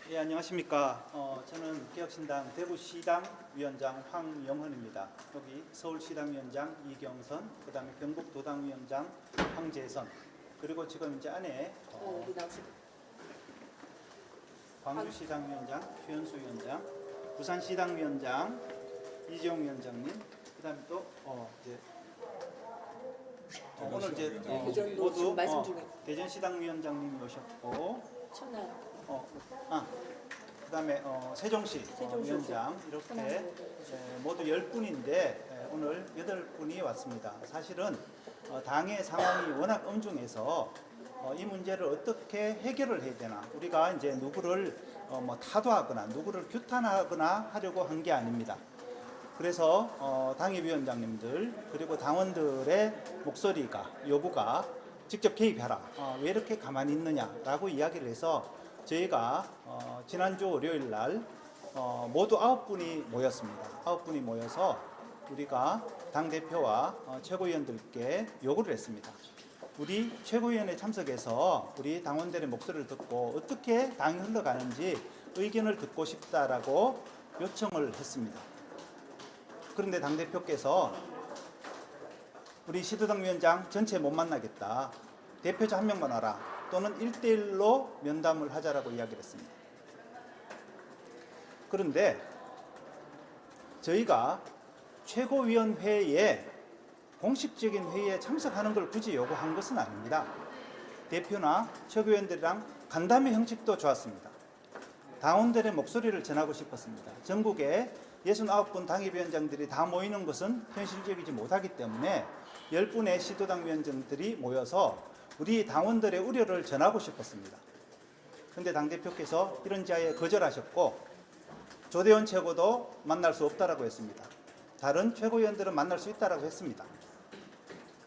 예, 안녕하십니까. 저는 개혁신당 대구시당 위원장 황영헌입니다. 여기 서울시당 위원장 이경선, 그 다음에 경북도당 위원장 황재선, 그리고 지금 이제 안에 광주시당 위원장 최현수 위원장, 부산시당 위원장 이재용 위원장님, 그 다음에 또 이제 오늘 이제 모두 대전시당 위원장님이 오셨고, 그다음에 세종시 위원장 이렇게 모두 10분인데 오늘 8분이 왔습니다. 사실은 당의 상황이 워낙 엄중해서 이 문제를 어떻게 해결을 해야 되나, 우리가 이제 누구를 타도하거나 누구를 규탄하거나 하려고 한 게 아닙니다. 그래서 당협위원장님들 그리고 당원들의 목소리가, 요구가 직접 개입해라, 왜 이렇게 가만히 있느냐라고 이야기를 해서 저희가 지난주 월요일 날 모두 9분이 모였습니다. 9분이 모여서 우리가 당대표와 최고위원들께 요구를 했습니다. 우리 최고위원회 참석해서 우리 당원들의 목소리를 듣고 어떻게 당이 흘러가는지 의견을 듣고 싶다라고 요청을 했습니다. 그런데 당대표께서 우리 시도당 위원장 전체 못 만나겠다, 대표자 한 명만 와라, 또는 1대1로 면담을 하자라고 이야기를 했습니다. 그런데 저희가 최고위원회에 공식적인 회의에 참석하는 걸 굳이 요구한 것은 아닙니다. 대표나 최고위원들이랑 간담회 형식도 좋았습니다. 당원들의 목소리를 전하고 싶었습니다. 전국에 69분 당협위원장들이 다 모이는 것은 현실적이지 못하기 때문에 10분의 시도당 위원장들이 모여서 우리 당원들의 우려를 전하고 싶었습니다. 그런데 당대표께서 이런 자에 거절하셨고, 조대원 최고도 만날 수 없다라고 했습니다. 다른 최고위원들은 만날 수 있다라고 했습니다.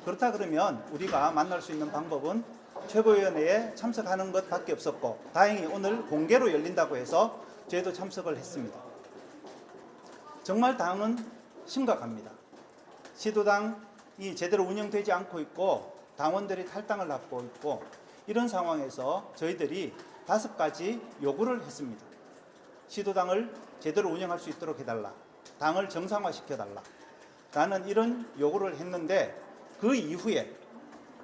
그렇다 그러면 우리가 만날 수 있는 방법은 최고위원회에 참석하는 것밖에 없었고, 다행히 오늘 공개로 열린다고 해서 저희도 참석을 했습니다. 정말 당은 심각합니다. 시도당이 제대로 운영되지 않고 있고 당원들이 탈당을 하고 있고, 이런 상황에서 저희들이 5가지 요구를 했습니다. 시도당을 제대로 운영할 수 있도록 해달라, 당을 정상화시켜달라 라는 이런 요구를 했는데, 그 이후에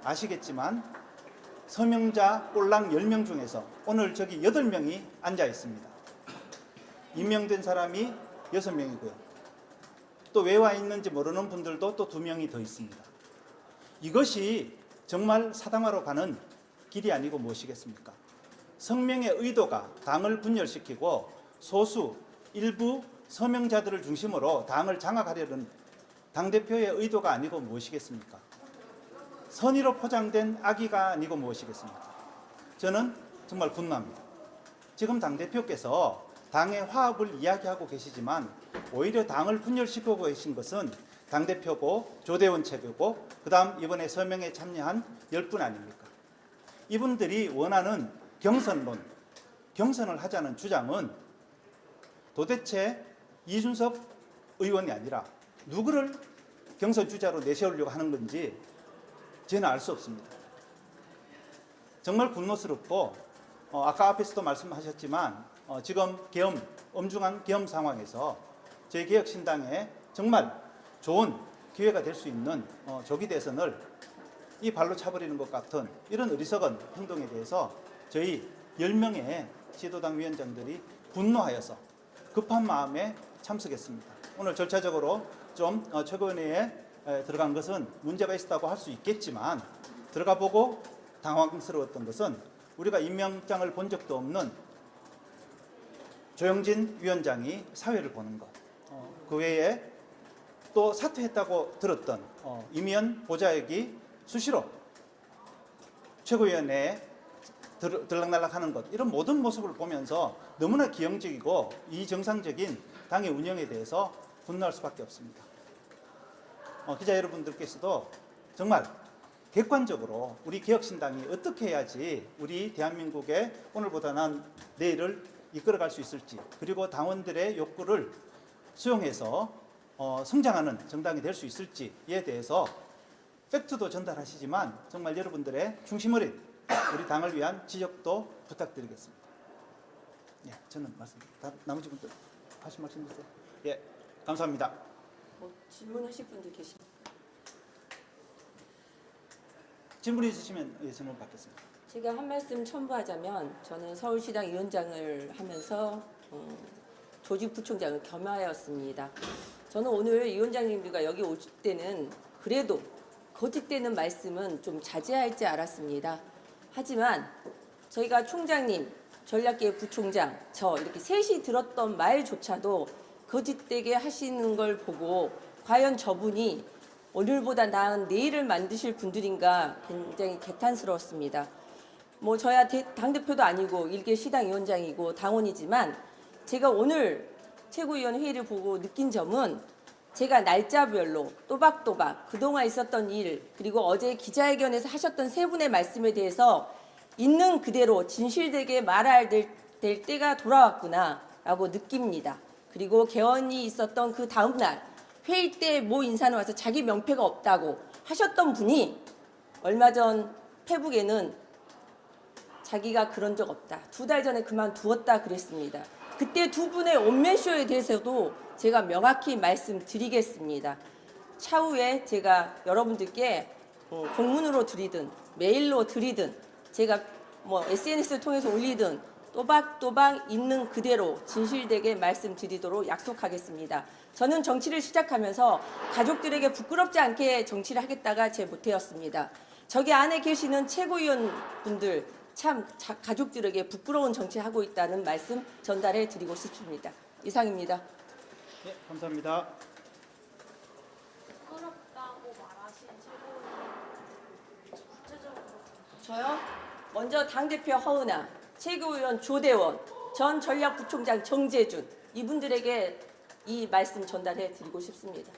아시겠지만 서명자 꼴랑 10명 중에서 오늘 저기 8명이 앉아 있습니다. 임명된 사람이 6명이고요. 또 왜 와 있는지 모르는 분들도 또 2명이 더 있습니다. 이것이 정말 사당화로 가는 길이 아니고 무엇이겠습니까? 성명의 의도가 당을 분열시키고 소수 일부 서명자들을 중심으로 당을 장악하려는 당대표의 의도가 아니고 무엇이겠습니까? 선의로 포장된 악의가 아니고 무엇이겠습니까? 저는 정말 분노합니다. 지금 당대표께서 당의 화합을 이야기하고 계시지만 오히려 당을 분열시키고 계신 것은 당대표고 조대원 최고고, 그 다음 이번에 서명에 참여한 10분 아닙니까? 이분들이 원하는 경선론, 경선을 하자는 주장은 도대체 이준석 의원이 아니라 누구를 경선 주자로 내세우려고 하는 건지 저는 알 수 없습니다. 정말 분노스럽고, 아까 앞에서도 말씀하셨지만 지금 엄중한 계엄 상황에서 저희 개혁신당에 정말 좋은 기회가 될 수 있는 조기 대선을 이 발로 차버리는 것 같은 이런 어리석은 행동에 대해서 저희 10명의 시도당 위원장들이 분노하여서 급한 마음에 참석했습니다. 오늘 절차적으로 좀 최고위원회에 들어간 것은 문제가 있었다고 할 수 있겠지만, 들어가 보고 당황스러웠던 것은 우리가 임명장을 본 적도 없는 조영진 위원장이 사회를 보는 것, 그 외에 또 사퇴했다고 들었던 이미연 보좌역이 수시로 최고위원회에 들락날락하는 것, 이런 모든 모습을 보면서 너무나 기형적이고 이정상적인 당의 운영에 대해서 분노할 수밖에 없습니다. 기자 여러분들께서도 정말 객관적으로 우리 개혁신당이 어떻게 해야지 우리 대한민국의 오늘보다 난 내일을 이끌어갈 수 있을지, 그리고 당원들의 욕구를 수용해서 성장하는 정당이 될 수 있을지에 대해서 팩트도 전달하시지만 정말 여러분들의 중심 어린 우리 당을 위한 지적도 부탁드리겠습니다. 예. 저는 말씀. 나머지 분들 하실 말씀 있으세요? 예, 감사합니다. 질문하실 분들 계십니까? 질문 있으시면 예, 질문 받겠습니다. 제가 한 말씀 첨부하자면 저는 서울시당 위원장을 하면서 조직부총장을 겸하였습니다. 저는 오늘 위원장님들과 여기 오실 때는 그래도 거짓되는 말씀은 좀 자제할지 알았습니다. 하지만 저희가 총장님, 전략계획 부총장, 저 이렇게 셋이 들었던 말조차도 거짓되게 하시는 걸 보고 과연 저분이 오늘보다 나은 내일을 만드실 분들인가 굉장히 개탄스러웠습니다. 뭐 저야 당대표도 아니고 일개 시당 위원장이고 당원이지만 제가 오늘 최고위원 회의를 보고 느낀 점은 제가 날짜별로 또박또박 그동안 있었던 일 그리고 어제 기자회견에서 하셨던 세 분의 말씀에 대해서 있는 그대로 진실되게 말할 될 때가 돌아왔구나라고 느낍니다. 그리고 개헌이 있었던 그 다음 날 회의 때 모 인사는 와서 자기 명패가 없다고 하셨던 분이 얼마 전 페북에는 자기가 그런 적 없다. 2달 전에 그만두었다 그랬습니다. 그때 두 분의 온맨쇼에 대해서도 제가 명확히 말씀드리겠습니다. 차후에 제가 여러분들께 공문으로 드리든 메일로 드리든 제가 뭐 SNS를 통해서 올리든 또박또박 있는 그대로 진실되게 말씀드리도록 약속하겠습니다. 저는 정치를 시작하면서 가족들에게 부끄럽지 않게 정치를 하겠다가 제 모태였습니다. 저기 안에 계시는 최고위원분들 참 가족들에게 부끄러운 정치하고 있다는 말씀 전달해 드리고 싶습니다. 이상입니다. 네, 감사합니다. 부끄럽다고 말하신 최고위원 구체적으로 저요? 먼저 당대표 허은하, 최고위원 조대원, 전 전략부총장 정재준 이분들에게 이 말씀 전달해 드리고 싶습니다.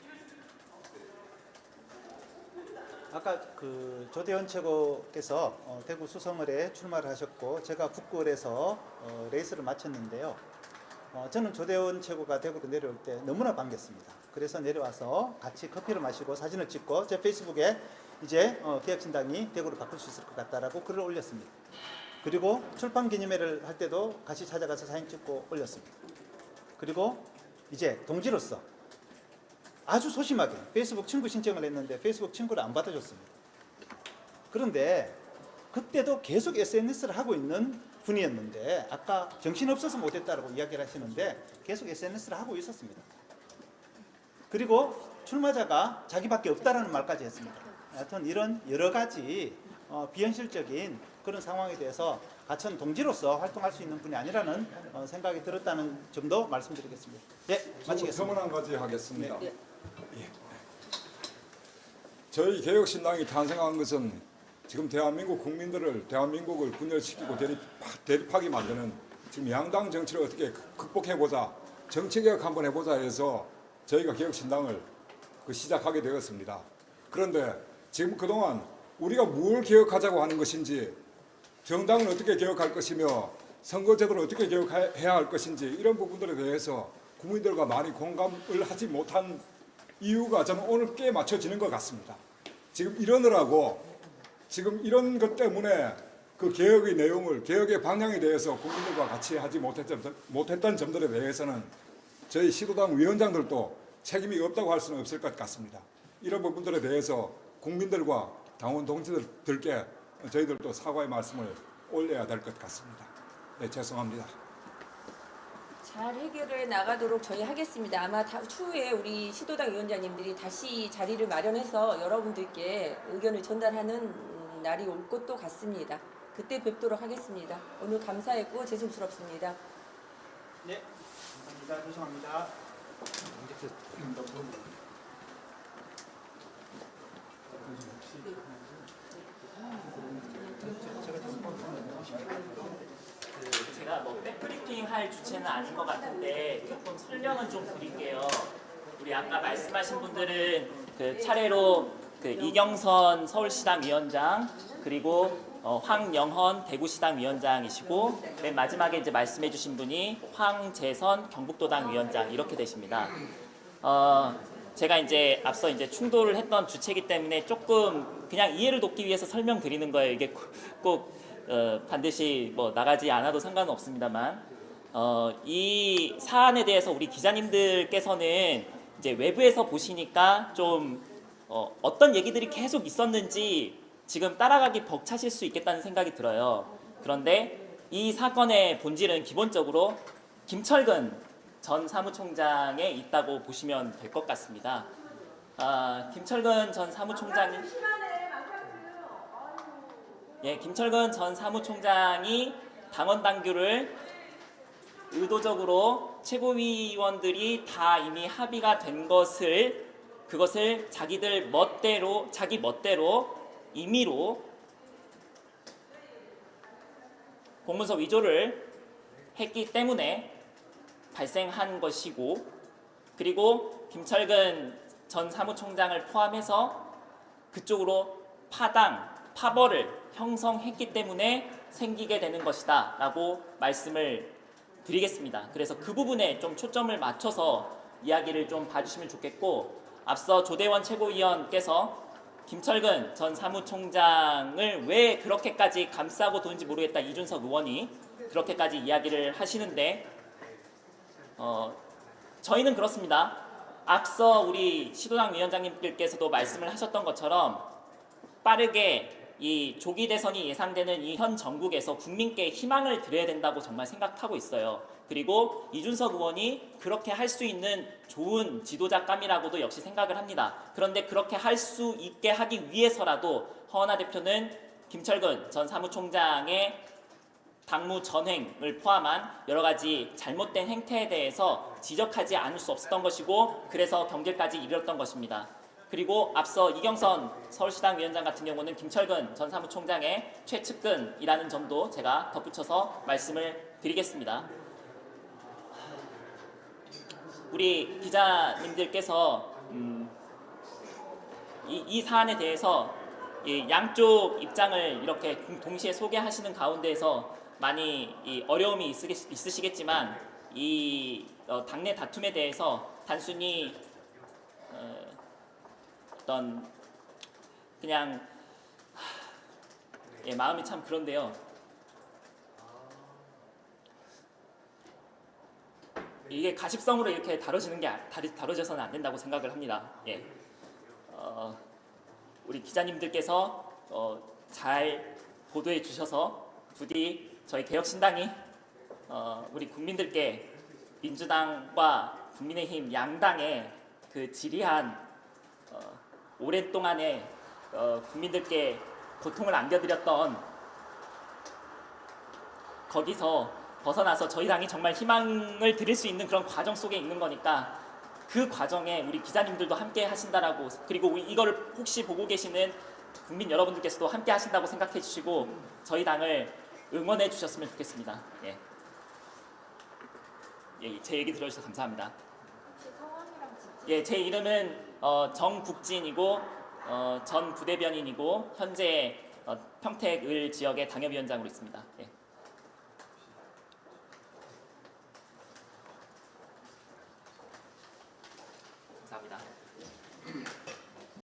아까 그 조대원 최고께서 대구 수성을에 출마를 하셨고 제가 북구을에서 레이스를 마쳤는데요. 저는 조대원 최고가 대구로 내려올 때 너무나 반겼습니다. 그래서 내려와서 같이 커피를 마시고 사진을 찍고 제 페이스북에 이제 개혁신당이 대구로 바꿀 수 있을 것 같다라고 글을 올렸습니다. 그리고 출판 기념회를 할 때도 같이 찾아가서 사진 찍고 올렸습니다. 그리고 이제 동지로서 아주 소심하게 페이스북 친구 신청을 했는데 페이스북 친구를 안 받아줬습니다. 그런데 그때도 계속 SNS를 하고 있는 분이었는데 아까 정신없어서 못했다고 이야기를 하시는데 계속 SNS를 하고 있었습니다. 그리고 출마자가 자기밖에 없다라는 말까지 했습니다. 하여튼 이런 여러 가지 비현실적인 그런 상황에 대해서 가천 동지로서 활동할 수 있는 분이 아니라는 생각이 들었다는 점도 말씀드리겠습니다. 예, 마치겠습니다. 질문 한 가지 하겠습니다. 네. 저희 개혁신당이 탄생한 것은 지금 대한민국을 분열시키고 대립하게 만드는 지금 양당 정치를 어떻게 극복해보자, 정치개혁 한번 해보자 해서 저희가 개혁신당을 시작하게 되었습니다. 그런데 지금 그동안 우리가 뭘 개혁하자고 하는 것인지, 정당을 어떻게 개혁할 것이며 선거제도를 어떻게 개혁해야 할 것인지 이런 부분들에 대해서 국민들과 많이 공감을 하지 못한 이유가 저는 오늘 꽤 맞춰지는 것 같습니다. 지금 이러느라고 지금 이런 것 때문에 그 개혁의 내용을, 개혁의 방향에 대해서 국민들과 같이 하지 못했던 점들에 대해서는 저희 시도당 위원장들도 책임이 없다고 할 수는 없을 것 같습니다. 이런 부분들에 대해서 국민들과 당원 동지들께 저희들도 사과의 말씀을 올려야 될 것 같습니다. 네, 죄송합니다. 잘 해결해 나가도록 저희 하겠습니다. 아마 추후에 우리 시도당 위원장님들이 다시 자리를 마련해서 여러분들께 의견을 전달하는 날이 올 것도 같습니다. 그때 뵙도록 하겠습니다. 오늘 감사했고 죄송스럽습니다. 네, 감사합니다. 죄송합니다. 제가 뭐 백브리핑 할 주체는 아닌 것 같은데 조금 설명은 좀 드릴게요. 우리 아까 말씀하신 분들은 그 차례로 그 이경선 서울시당 위원장 그리고 황영헌 대구시당 위원장이시고 맨 마지막에 이제 말씀해주신 분이 황재선 경북도당 위원장 이렇게 되십니다. 제가 이제 앞서 이제 충돌을 했던 주체이기 때문에 조금 그냥 이해를 돕기 위해서 설명드리는 거예요. 이게 꼭 반드시 뭐 나가지 않아도 상관은 없습니다만 이 사안에 대해서 우리 기자님들께서는 이제 외부에서 보시니까 좀 어떤 얘기들이 계속 있었는지 지금 따라가기 벅차실 수 있겠다는 생각이 들어요. 그런데 이 사건의 본질은 기본적으로 김철근 전 사무총장에 있다고 보시면 될 것 같습니다. 김철근 전 사무총장이 김철근 전 사무총장이 당원 당규를 의도적으로 최고위원들이 다 이미 합의가 된 그것을 자기 멋대로 임의로 공문서 위조를 했기 때문에 발생한 것이고, 그리고 김철근 전 사무총장을 포함해서 그쪽으로 파벌을 형성했기 때문에 생기게 되는 것이다 라고 말씀을 드리겠습니다. 그래서 그 부분에 좀 초점을 맞춰서 이야기를 좀 봐주시면 좋겠고, 앞서 조대원 최고위원께서 김철근 전 사무총장을 왜 그렇게까지 감싸고 도는지 모르겠다, 이준석 의원이 그렇게까지 이야기를 하시는데, 저희는 그렇습니다. 앞서 우리 시도당 위원장님들께서도 말씀을 하셨던 것처럼 빠르게 이 조기 대선이 예상되는 이 현 정국에서 국민께 희망을 드려야 된다고 정말 생각하고 있어요. 그리고 이준석 의원이 그렇게 할 수 있는 좋은 지도자감이라고도 역시 생각을 합니다. 그런데 그렇게 할 수 있게 하기 위해서라도 허은하 대표는 김철근 전 사무총장의 당무 전횡을 포함한 여러 가지 잘못된 행태에 대해서 지적하지 않을 수 없었던 것이고, 그래서 경질까지 이르렀던 것입니다. 그리고 앞서 이경선 서울시당 위원장 같은 경우는 김철근 전 사무총장의 최측근이라는 점도 제가 덧붙여서 말씀을 드리겠습니다. 우리 기자님들께서 이 사안에 대해서 양쪽 입장을 이렇게 동시에 소개하시는 가운데에서 많이 어려움이 있으시겠지만, 이 당내 다툼에 대해서 단순히 어떤 그냥 마음이 참 그런데요. 이게 가십성으로 이렇게 다뤄져서는 안 된다고 생각을 합니다. 우리 기자님들께서 잘 보도해 주셔서 부디 저희 개혁신당이 우리 국민들께 민주당과 국민의힘 양당의 그 지리한 오랫동안에 국민들께 고통을 안겨드렸던 거기서 벗어나서 저희 당이 정말 희망을 드릴 수 있는 그런 과정 속에 있는 거니까, 그 과정에 우리 기자님들도 함께 하신다라고, 그리고 이거를 혹시 보고 계시는 국민 여러분들께서도 함께 하신다고 생각해 주시고 저희 당을 응원해 주셨으면 좋겠습니다. 제 얘기 들어주셔서 감사합니다. 제 이름은 정국진이고 전 부대변인이고 현재 평택을 지역의 당협위원장으로 있습니다. 감사합니다.